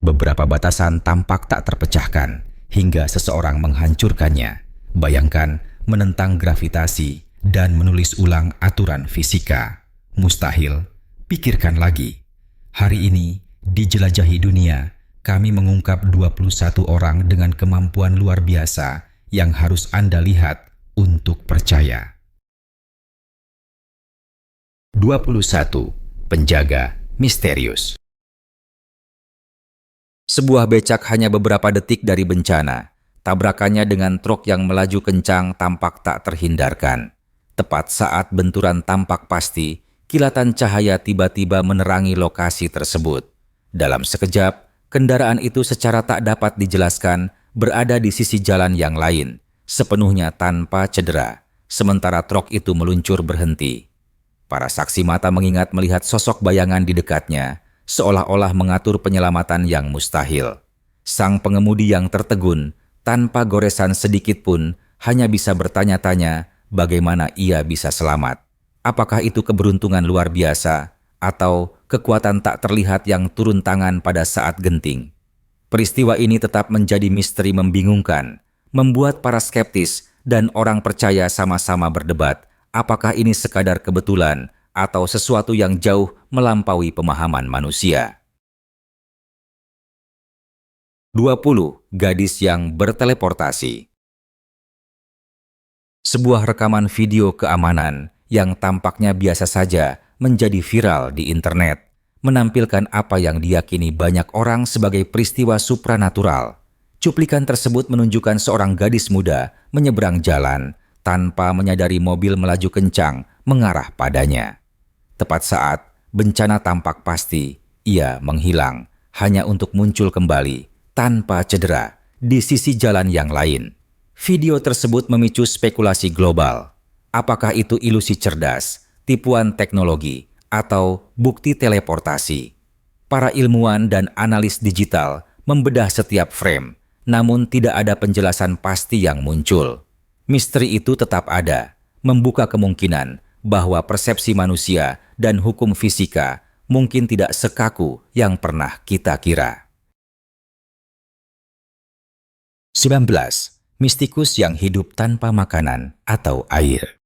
Beberapa batasan tampak tak terpecahkan hingga seseorang menghancurkannya. Bayangkan menentang gravitasi dan menulis ulang aturan fisika. Mustahil. Pikirkan lagi. Hari ini, di Jelajahi Dunia, kami mengungkap 21 orang dengan kemampuan luar biasa yang harus Anda lihat untuk percaya. 21. Penjaga misterius. Sebuah becak hanya beberapa detik dari bencana. Tabrakannya dengan truk yang melaju kencang tampak tak terhindarkan. Tepat saat benturan tampak pasti, kilatan cahaya tiba-tiba menerangi lokasi tersebut. Dalam sekejap, kendaraan itu secara tak dapat dijelaskan berada di sisi jalan yang lain, sepenuhnya tanpa cedera, sementara truk itu meluncur berhenti. Para saksi mata mengingat melihat sosok bayangan di dekatnya, seolah-olah mengatur penyelamatan yang mustahil. Sang pengemudi yang tertegun, tanpa goresan sedikit pun, hanya bisa bertanya-tanya bagaimana ia bisa selamat. Apakah itu keberuntungan luar biasa atau kekuatan tak terlihat yang turun tangan pada saat genting? Peristiwa ini tetap menjadi misteri membingungkan, membuat para skeptis dan orang percaya sama-sama berdebat apakah ini sekadar kebetulan atau sesuatu yang jauh melampaui pemahaman manusia. 20. Gadis yang berteleportasi. Sebuah rekaman video keamanan yang tampaknya biasa saja menjadi viral di internet, menampilkan apa yang diyakini banyak orang sebagai peristiwa supranatural. Cuplikan tersebut menunjukkan seorang gadis muda menyeberang jalan tanpa menyadari mobil melaju kencang mengarah padanya. Tepat saat bencana tampak pasti, ia menghilang hanya untuk muncul kembali tanpa cedera di sisi jalan yang lain. Video tersebut memicu spekulasi global. Apakah itu ilusi cerdas, tipuan teknologi, atau bukti teleportasi? Para ilmuwan dan analis digital membedah setiap frame, namun tidak ada penjelasan pasti yang muncul. Misteri itu tetap ada, membuka kemungkinan bahwa persepsi manusia dan hukum fisika mungkin tidak sekaku yang pernah kita kira. 19. Mistikus yang hidup tanpa makanan atau air.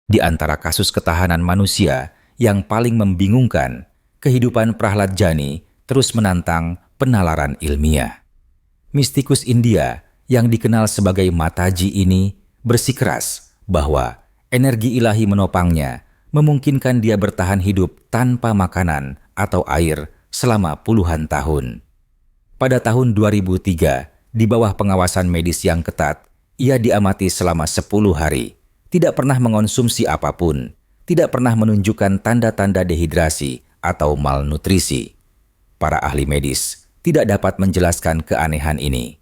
Di antara kasus ketahanan manusia yang paling membingungkan, kehidupan Prahlad Jani terus menantang penalaran ilmiah. Mistikus India yang dikenal sebagai Mataji ini bersikeras bahwa energi ilahi menopangnya memungkinkan dia bertahan hidup tanpa makanan atau air selama puluhan tahun. Pada tahun 2003, di bawah pengawasan medis yang ketat, ia diamati selama 10 hari, tidak pernah mengonsumsi apapun, tidak pernah menunjukkan tanda-tanda dehidrasi atau malnutrisi. Para ahli medis tidak dapat menjelaskan keanehan ini.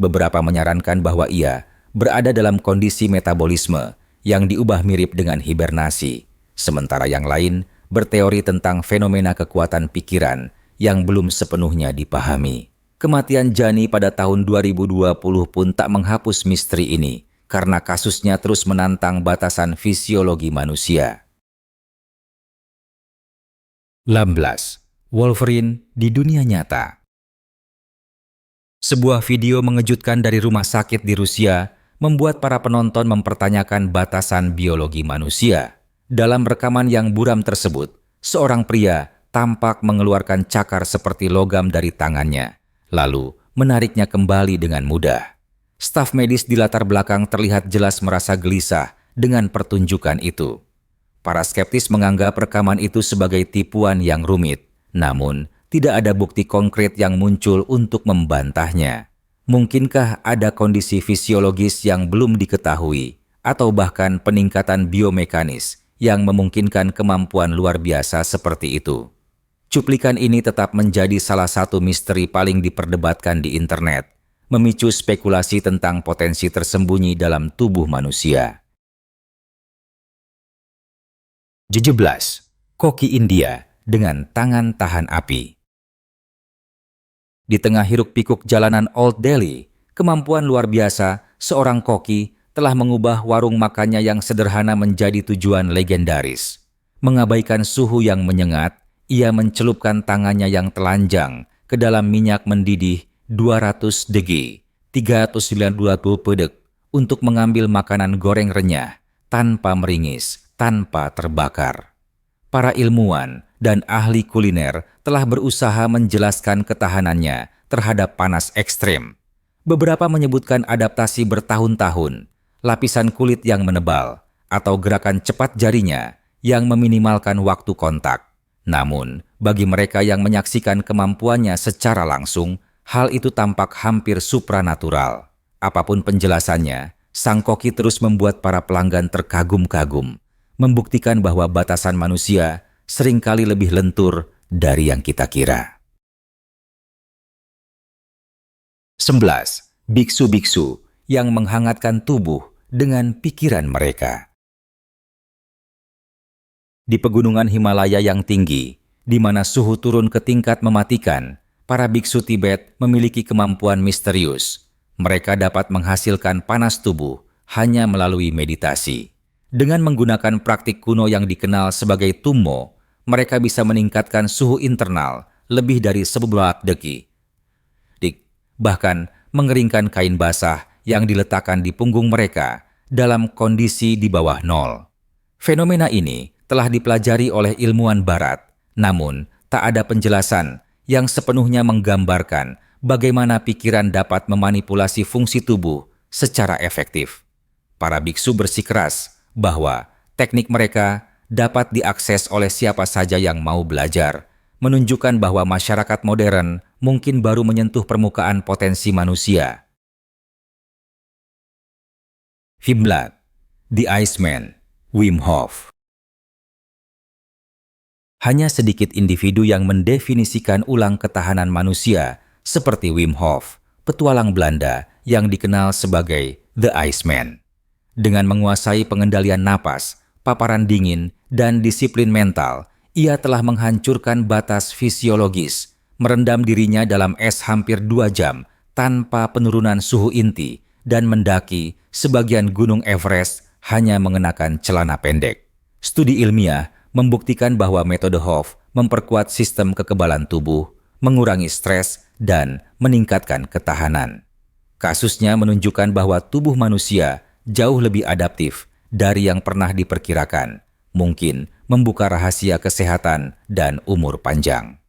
Beberapa menyarankan bahwa ia berada dalam kondisi metabolisme yang diubah mirip dengan hibernasi, sementara yang lain berteori tentang fenomena kekuatan pikiran yang belum sepenuhnya dipahami. Kematian Jani pada tahun 2020 pun tak menghapus misteri ini, karena kasusnya terus menantang batasan fisiologi manusia. 18. Wolverine di dunia nyata. Sebuah video mengejutkan dari rumah sakit di Rusia membuat para penonton mempertanyakan batasan biologi manusia. Dalam rekaman yang buram tersebut, seorang pria tampak mengeluarkan cakar seperti logam dari tangannya, lalu menariknya kembali dengan mudah. Staf medis di latar belakang terlihat jelas merasa gelisah dengan pertunjukan itu. Para skeptis menganggap rekaman itu sebagai tipuan yang rumit, namun tidak ada bukti konkret yang muncul untuk membantahnya. Mungkinkah ada kondisi fisiologis yang belum diketahui, atau bahkan peningkatan biomekanis yang memungkinkan kemampuan luar biasa seperti itu? Cuplikan ini tetap menjadi salah satu misteri paling diperdebatkan di internet, memicu spekulasi tentang potensi tersembunyi dalam tubuh manusia. 17. Koki India dengan tangan tahan api. Di tengah hiruk-pikuk jalanan Old Delhi, kemampuan luar biasa seorang koki telah mengubah warung makannya yang sederhana menjadi tujuan legendaris. Mengabaikan suhu yang menyengat, ia mencelupkan tangannya yang telanjang ke dalam minyak mendidih 200 dg, 390 pedek untuk mengambil makanan goreng renyah tanpa meringis, tanpa terbakar. Para ilmuwan dan ahli kuliner telah berusaha menjelaskan ketahanannya terhadap panas ekstrem. Beberapa menyebutkan adaptasi bertahun-tahun, lapisan kulit yang menebal, atau gerakan cepat jarinya yang meminimalkan waktu kontak. Namun, bagi mereka yang menyaksikan kemampuannya secara langsung, hal itu tampak hampir supranatural. Apapun penjelasannya, sang koki terus membuat para pelanggan terkagum-kagum, membuktikan bahwa batasan manusia seringkali lebih lentur dari yang kita kira. 11. Biksu-biksu yang menghangatkan tubuh dengan pikiran mereka. Di pegunungan Himalaya yang tinggi, di mana suhu turun ke tingkat mematikan, para biksu Tibet memiliki kemampuan misterius. Mereka dapat menghasilkan panas tubuh hanya melalui meditasi. Dengan menggunakan praktik kuno yang dikenal sebagai tummo, mereka bisa meningkatkan suhu internal lebih dari 11 detik. Bahkan mengeringkan kain basah yang diletakkan di punggung mereka dalam kondisi di bawah nol. Fenomena ini telah dipelajari oleh ilmuwan barat, namun tak ada penjelasan yang sepenuhnya menggambarkan bagaimana pikiran dapat memanipulasi fungsi tubuh secara efektif. Para biksu bersikeras bahwa teknik mereka dapat diakses oleh siapa saja yang mau belajar, menunjukkan bahwa masyarakat modern mungkin baru menyentuh permukaan potensi manusia. 15. The Iceman, Wim Hof. Hanya sedikit individu yang mendefinisikan ulang ketahanan manusia seperti Wim Hof, petualang Belanda yang dikenal sebagai The Iceman. Dengan menguasai pengendalian napas, paparan dingin, dan disiplin mental, ia telah menghancurkan batas fisiologis, merendam dirinya dalam es hampir 2 jam tanpa penurunan suhu inti, dan mendaki sebagian gunung Everest hanya mengenakan celana pendek. Studi ilmiah membuktikan bahwa metode Hof memperkuat sistem kekebalan tubuh, mengurangi stres, dan meningkatkan ketahanan. Kasusnya menunjukkan bahwa tubuh manusia jauh lebih adaptif dari yang pernah diperkirakan, mungkin membuka rahasia kesehatan dan umur panjang.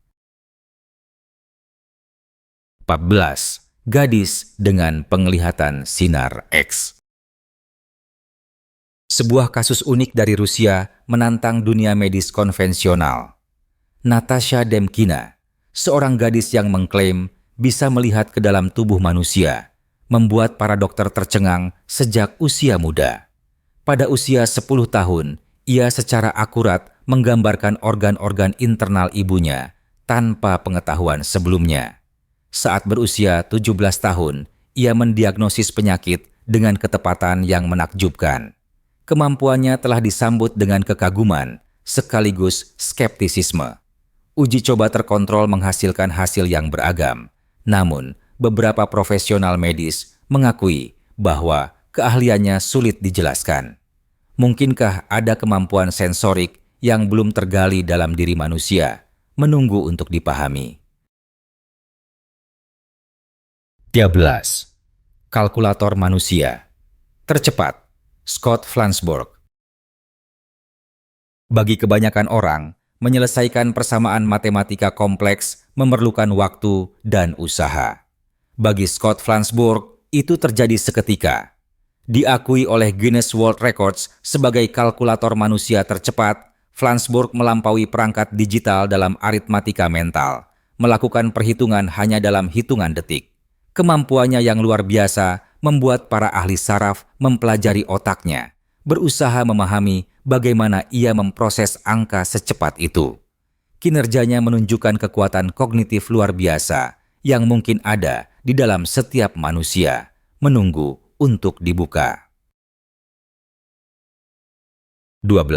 14. Gadis dengan penglihatan sinar X. Sebuah kasus unik dari Rusia menantang dunia medis konvensional. Natasha Demkina, seorang gadis yang mengklaim bisa melihat ke dalam tubuh manusia, membuat para dokter tercengang sejak usia muda. Pada usia 10 tahun, ia secara akurat menggambarkan organ-organ internal ibunya tanpa pengetahuan sebelumnya. Saat berusia 17 tahun, ia mendiagnosis penyakit dengan ketepatan yang menakjubkan. Kemampuannya telah disambut dengan kekaguman sekaligus skeptisisme. Uji coba terkontrol menghasilkan hasil yang beragam. Namun, beberapa profesional medis mengakui bahwa keahliannya sulit dijelaskan. Mungkinkah ada kemampuan sensorik yang belum tergali dalam diri manusia, menunggu untuk dipahami? 13. Kalkulator manusia tercepat, Scott Flansburgh. Bagi kebanyakan orang, menyelesaikan persamaan matematika kompleks memerlukan waktu dan usaha. Bagi Scott Flansburgh, itu terjadi seketika. Diakui oleh Guinness World Records sebagai kalkulator manusia tercepat, Flansburgh melampaui perangkat digital dalam aritmatika mental, melakukan perhitungan hanya dalam hitungan detik. Kemampuannya yang luar biasa membuat para ahli saraf mempelajari otaknya, berusaha memahami bagaimana ia memproses angka secepat itu. Kinerjanya menunjukkan kekuatan kognitif luar biasa yang mungkin ada di dalam setiap manusia, menunggu untuk dibuka. 12.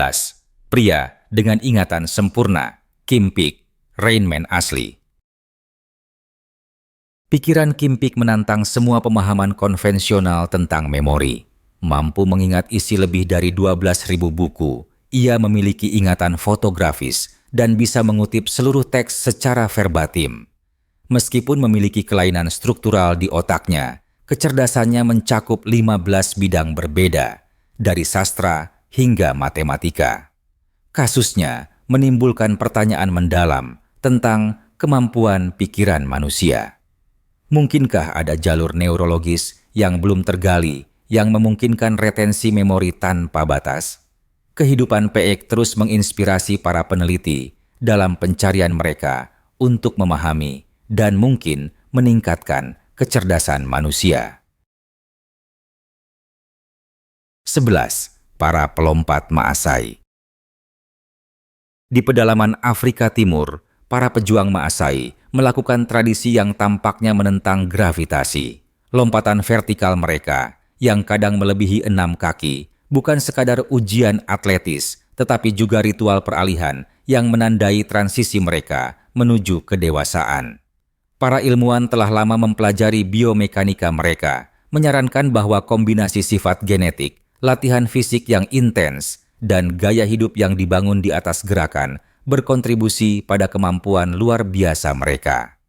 Pria dengan ingatan sempurna, Kim Peek, Rain Man asli. Pikiran Kim Peek menantang semua pemahaman konvensional tentang memori. Mampu mengingat isi lebih dari 12.000 buku, ia memiliki ingatan fotografis dan bisa mengutip seluruh teks secara verbatim. Meskipun memiliki kelainan struktural di otaknya, kecerdasannya mencakup 15 bidang berbeda, dari sastra hingga matematika. Kasusnya menimbulkan pertanyaan mendalam tentang kemampuan pikiran manusia. Mungkinkah ada jalur neurologis yang belum tergali yang memungkinkan retensi memori tanpa batas? Kehidupan Peek terus menginspirasi para peneliti dalam pencarian mereka untuk memahami dan mungkin meningkatkan kecerdasan manusia. 11. Para pelompat Maasai. Di pedalaman Afrika Timur, para pejuang Maasai melakukan tradisi yang tampaknya menentang gravitasi. Lompatan vertikal mereka, yang kadang melebihi 6 kaki, bukan sekadar ujian atletis, tetapi juga ritual peralihan yang menandai transisi mereka menuju kedewasaan. Para ilmuwan telah lama mempelajari biomekanika mereka, menyarankan bahwa kombinasi sifat genetik, latihan fisik yang intens, dan gaya hidup yang dibangun di atas gerakan berkontribusi pada kemampuan luar biasa mereka.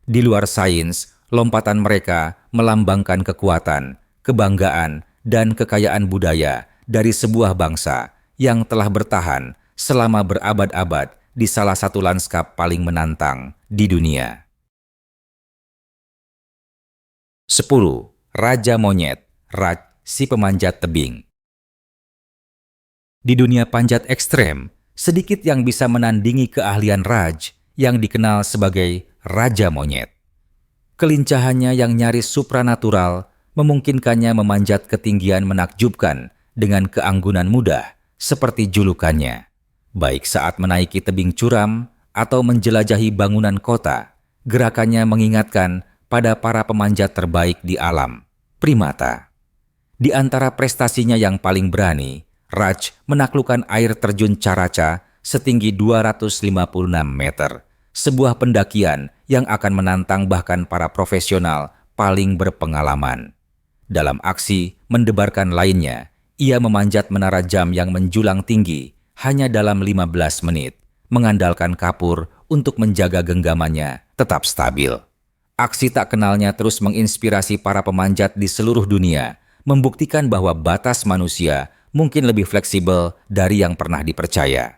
Di luar sains, lompatan mereka melambangkan kekuatan, kebanggaan, dan kekayaan budaya dari sebuah bangsa yang telah bertahan selama berabad-abad di salah satu lanskap paling menantang di dunia. 10. Raja Monyet, Raj, si pemanjat tebing. Di dunia panjat ekstrem, sedikit yang bisa menandingi keahlian Raj yang dikenal sebagai Raja Monyet. Kelincahannya yang nyaris supranatural memungkinkannya memanjat ketinggian menakjubkan dengan keanggunan mudah seperti julukannya. Baik saat menaiki tebing curam atau menjelajahi bangunan kota, gerakannya mengingatkan pada para pemanjat terbaik di alam, primata. Di antara prestasinya yang paling berani, Raj menaklukkan air terjun Characha setinggi 256 meter, sebuah pendakian yang akan menantang bahkan para profesional paling berpengalaman. Dalam aksi mendebarkan lainnya, ia memanjat menara jam yang menjulang tinggi hanya dalam 15 menit, mengandalkan kapur untuk menjaga genggamannya tetap stabil. Aksi tak kenalnya terus menginspirasi para pemanjat di seluruh dunia, membuktikan bahwa batas manusia mungkin lebih fleksibel dari yang pernah dipercaya.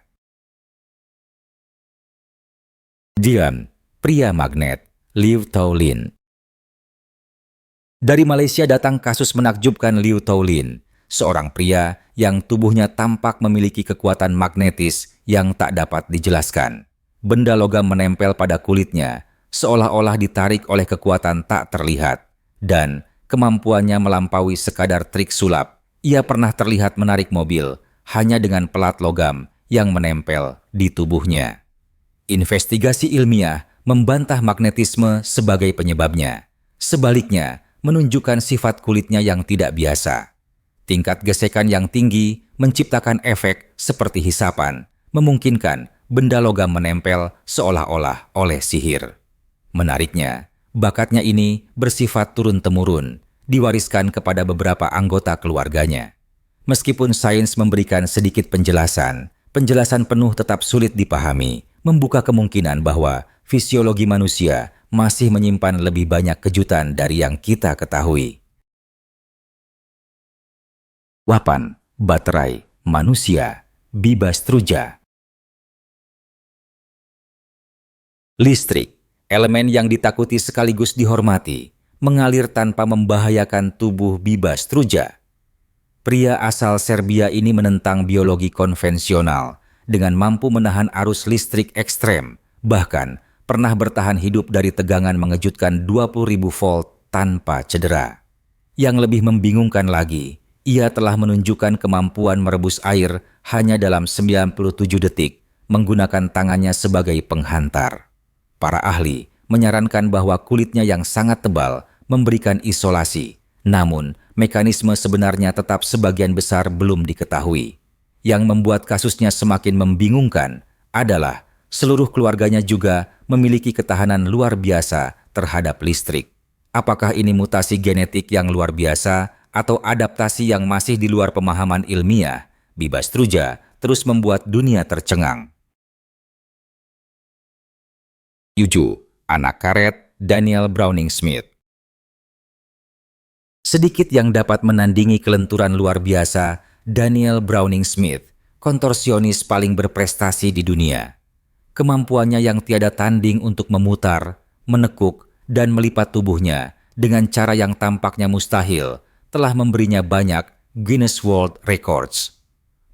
Dian, pria magnet, Liu Taolin. Dari Malaysia datang kasus menakjubkan Liu Taolin, seorang pria yang tubuhnya tampak memiliki kekuatan magnetis yang tak dapat dijelaskan. Benda logam menempel pada kulitnya, seolah-olah ditarik oleh kekuatan tak terlihat, dan kemampuannya melampaui sekadar trik sulap. Ia pernah terlihat menarik mobil hanya dengan pelat logam yang menempel di tubuhnya. Investigasi ilmiah membantah magnetisme sebagai penyebabnya. Sebaliknya, menunjukkan sifat kulitnya yang tidak biasa. Tingkat gesekan yang tinggi menciptakan efek seperti hisapan, memungkinkan benda logam menempel seolah-olah oleh sihir. Menariknya, bakatnya ini bersifat turun-temurun, diwariskan kepada beberapa anggota keluarganya. Meskipun sains memberikan sedikit penjelasan, penjelasan penuh tetap sulit dipahami, membuka kemungkinan bahwa fisiologi manusia masih menyimpan lebih banyak kejutan dari yang kita ketahui. Wapan, baterai, manusia, Bibastruja. Listrik, elemen yang ditakuti sekaligus dihormati, mengalir tanpa membahayakan tubuh Bibastruja. Pria asal Serbia ini menentang biologi konvensional dengan mampu menahan arus listrik ekstrem, bahkan pernah bertahan hidup dari tegangan mengejutkan 20.000 volt tanpa cedera. Yang lebih membingungkan lagi, ia telah menunjukkan kemampuan merebus air hanya dalam 97 detik menggunakan tangannya sebagai penghantar. Para ahli menyarankan bahwa kulitnya yang sangat tebal memberikan isolasi, namun mekanisme sebenarnya tetap sebagian besar belum diketahui. Yang membuat kasusnya semakin membingungkan adalah seluruh keluarganya juga memiliki ketahanan luar biasa terhadap listrik. Apakah ini mutasi genetik yang luar biasa atau adaptasi yang masih di luar pemahaman ilmiah? Bibastruja terus membuat dunia tercengang. 7. Anak karet Daniel Browning Smith. Sedikit yang dapat menandingi kelenturan luar biasa Daniel Browning Smith, kontorsionis paling berprestasi di dunia. Kemampuannya yang tiada tanding untuk memutar, menekuk, dan melipat tubuhnya dengan cara yang tampaknya mustahil telah memberinya banyak Guinness World Records.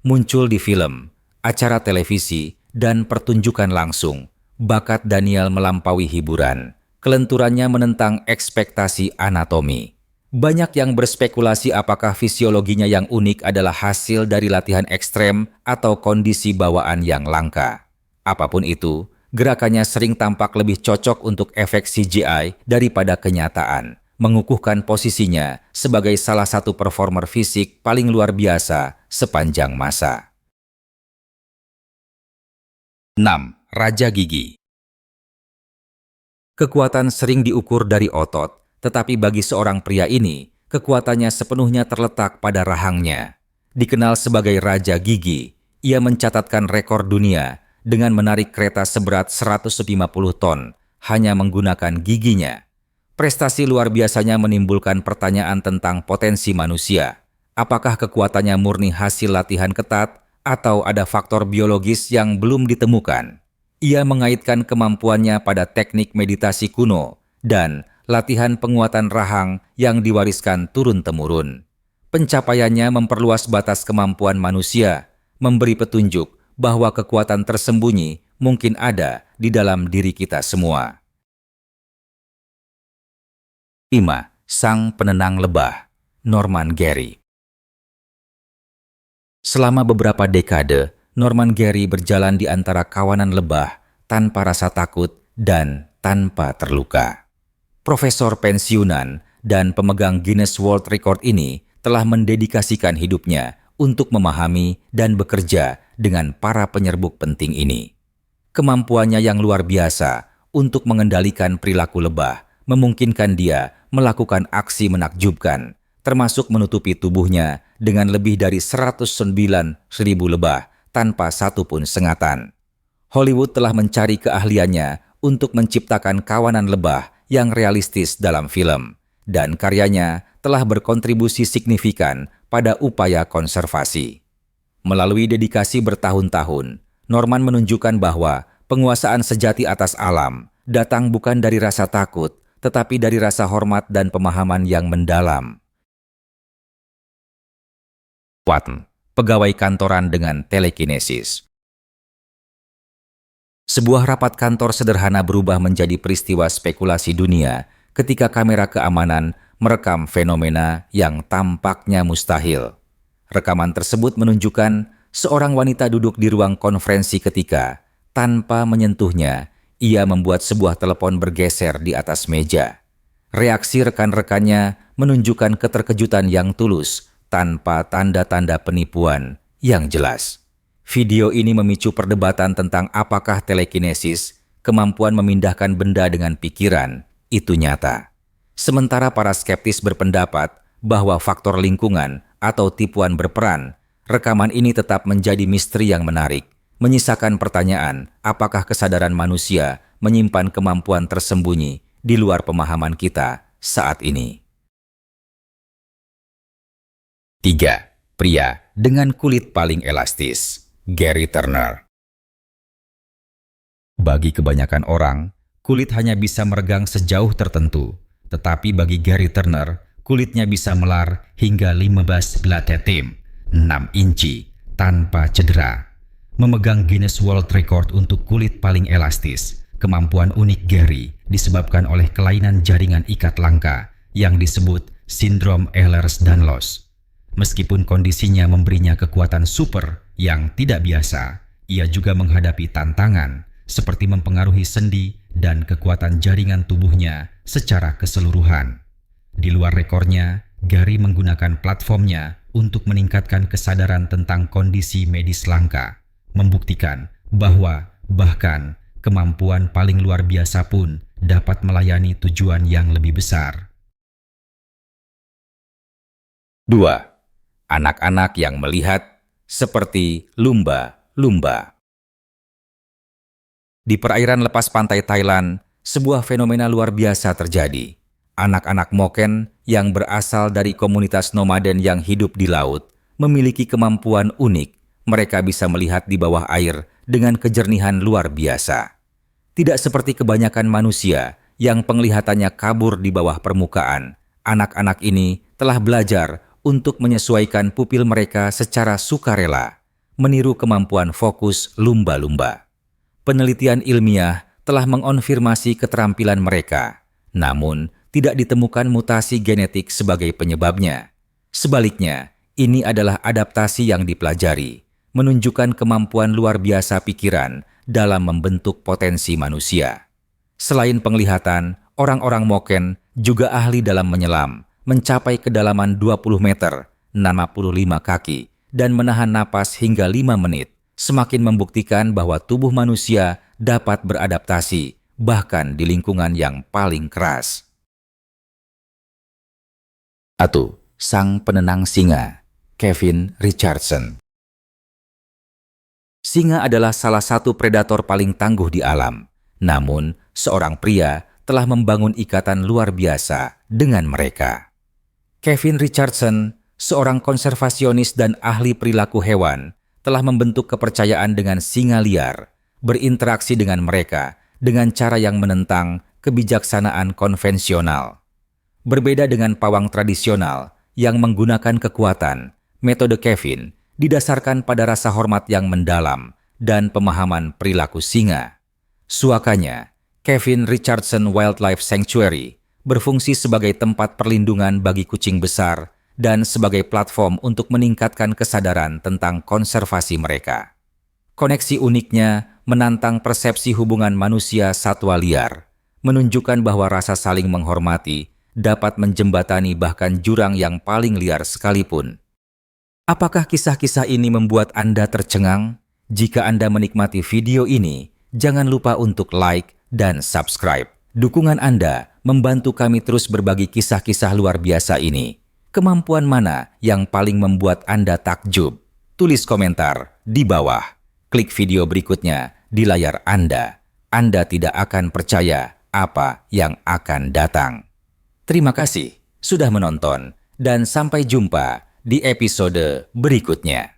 Muncul di film, acara televisi, dan pertunjukan langsung, bakat Daniel melampaui hiburan. Kelenturannya menentang ekspektasi anatomi. Banyak yang berspekulasi apakah fisiologinya yang unik adalah hasil dari latihan ekstrem atau kondisi bawaan yang langka. Apapun itu, gerakannya sering tampak lebih cocok untuk efek CGI daripada kenyataan, mengukuhkan posisinya sebagai salah satu performer fisik paling luar biasa sepanjang masa. 6. Raja Gigi. Kekuatan sering diukur dari otot, tetapi bagi seorang pria ini, kekuatannya sepenuhnya terletak pada rahangnya. Dikenal sebagai Raja Gigi, ia mencatatkan rekor dunia dengan menarik kereta seberat 150 ton hanya menggunakan giginya. Prestasi luar biasanya menimbulkan pertanyaan tentang potensi manusia. Apakah kekuatannya murni hasil latihan ketat atau ada faktor biologis yang belum ditemukan? Ia mengaitkan kemampuannya pada teknik meditasi kuno dan latihan penguatan rahang yang diwariskan turun-temurun. Pencapaiannya memperluas batas kemampuan manusia, memberi petunjuk bahwa kekuatan tersembunyi mungkin ada di dalam diri kita semua. 5. Sang penenang lebah, Norman Gary. Selama beberapa dekade, Norman Gary berjalan di antara kawanan lebah tanpa rasa takut dan tanpa terluka. Profesor pensiunan dan pemegang Guinness World Record ini telah mendedikasikan hidupnya untuk memahami dan bekerja dengan para penyerbuk penting ini. Kemampuannya yang luar biasa untuk mengendalikan perilaku lebah memungkinkan dia melakukan aksi menakjubkan, termasuk menutupi tubuhnya dengan lebih dari 109.000 lebah tanpa satupun sengatan. Hollywood telah mencari keahliannya untuk menciptakan kawanan lebah yang realistis dalam film, dan karyanya telah berkontribusi signifikan pada upaya konservasi. Melalui dedikasi bertahun-tahun, Norman menunjukkan bahwa penguasaan sejati atas alam datang bukan dari rasa takut, tetapi dari rasa hormat dan pemahaman yang mendalam. 4. Pegawai kantoran dengan telekinesis. Sebuah rapat kantor sederhana berubah menjadi peristiwa spekulasi dunia ketika kamera keamanan merekam fenomena yang tampaknya mustahil. Rekaman tersebut menunjukkan seorang wanita duduk di ruang konferensi ketika, tanpa menyentuhnya, ia membuat sebuah telepon bergeser di atas meja. Reaksi rekan-rekannya menunjukkan keterkejutan yang tulus tanpa tanda-tanda penipuan yang jelas. Video ini memicu perdebatan tentang apakah telekinesis, kemampuan memindahkan benda dengan pikiran, itu nyata. Sementara para skeptis berpendapat bahwa faktor lingkungan atau tipuan berperan, rekaman ini tetap menjadi misteri yang menarik, menyisakan pertanyaan apakah kesadaran manusia menyimpan kemampuan tersembunyi di luar pemahaman kita saat ini. 3. Pria dengan kulit paling elastis, Gary Turner. Bagi kebanyakan orang, kulit hanya bisa meregang sejauh tertentu, tetapi bagi Gary Turner, kulitnya bisa melar hingga 15 blatetim, 6 inci, tanpa cedera. Memegang Guinness World Record untuk kulit paling elastis, kemampuan unik Gary disebabkan oleh kelainan jaringan ikat langka yang disebut sindrom Ehlers-Danlos. Meskipun kondisinya memberinya kekuatan super yang tidak biasa, ia juga menghadapi tantangan seperti mempengaruhi sendi dan kekuatan jaringan tubuhnya secara keseluruhan. Di luar rekornya, Gary menggunakan platformnya untuk meningkatkan kesadaran tentang kondisi medis langka, membuktikan bahwa bahkan kemampuan paling luar biasa pun dapat melayani tujuan yang lebih besar. 2. Anak-anak yang melihat seperti lumba-lumba. Di perairan lepas pantai Thailand, sebuah fenomena luar biasa terjadi. Anak-anak Moken yang berasal dari komunitas nomaden yang hidup di laut memiliki kemampuan unik. Mereka bisa melihat di bawah air dengan kejernihan luar biasa. Tidak seperti kebanyakan manusia yang penglihatannya kabur di bawah permukaan, anak-anak ini telah belajar untuk menyesuaikan pupil mereka secara sukarela, meniru kemampuan fokus lumba-lumba. Penelitian ilmiah telah mengonfirmasi keterampilan mereka, namun tidak ditemukan mutasi genetik sebagai penyebabnya. Sebaliknya, ini adalah adaptasi yang dipelajari, menunjukkan kemampuan luar biasa pikiran dalam membentuk potensi manusia. Selain penglihatan, orang-orang Moken juga ahli dalam menyelam, mencapai kedalaman 20 meter, 65 kaki, dan menahan napas hingga 5 menit, semakin membuktikan bahwa tubuh manusia dapat beradaptasi, bahkan di lingkungan yang paling keras. 1. Sang penenang singa, Kevin Richardson. Singa adalah salah satu predator paling tangguh di alam. Namun, seorang pria telah membangun ikatan luar biasa dengan mereka. Kevin Richardson, seorang konservasionis dan ahli perilaku hewan, telah membentuk kepercayaan dengan singa liar, berinteraksi dengan mereka dengan cara yang menentang kebijaksanaan konvensional. Berbeda dengan pawang tradisional yang menggunakan kekuatan, metode Kevin didasarkan pada rasa hormat yang mendalam dan pemahaman perilaku singa. Suakanya, Kevin Richardson Wildlife Sanctuary berfungsi sebagai tempat perlindungan bagi kucing besar dan sebagai platform untuk meningkatkan kesadaran tentang konservasi mereka. Koneksi uniknya menantang persepsi hubungan manusia satwa liar, menunjukkan bahwa rasa saling menghormati dapat menjembatani bahkan jurang yang paling liar sekalipun. Apakah kisah-kisah ini membuat Anda tercengang? Jika Anda menikmati video ini, jangan lupa untuk like dan subscribe. Dukungan Anda membantu kami terus berbagi kisah-kisah luar biasa ini. Kemampuan mana yang paling membuat Anda takjub? Tulis komentar di bawah. Klik video berikutnya di layar Anda. Anda tidak akan percaya apa yang akan datang. Terima kasih sudah menonton dan sampai jumpa di episode berikutnya.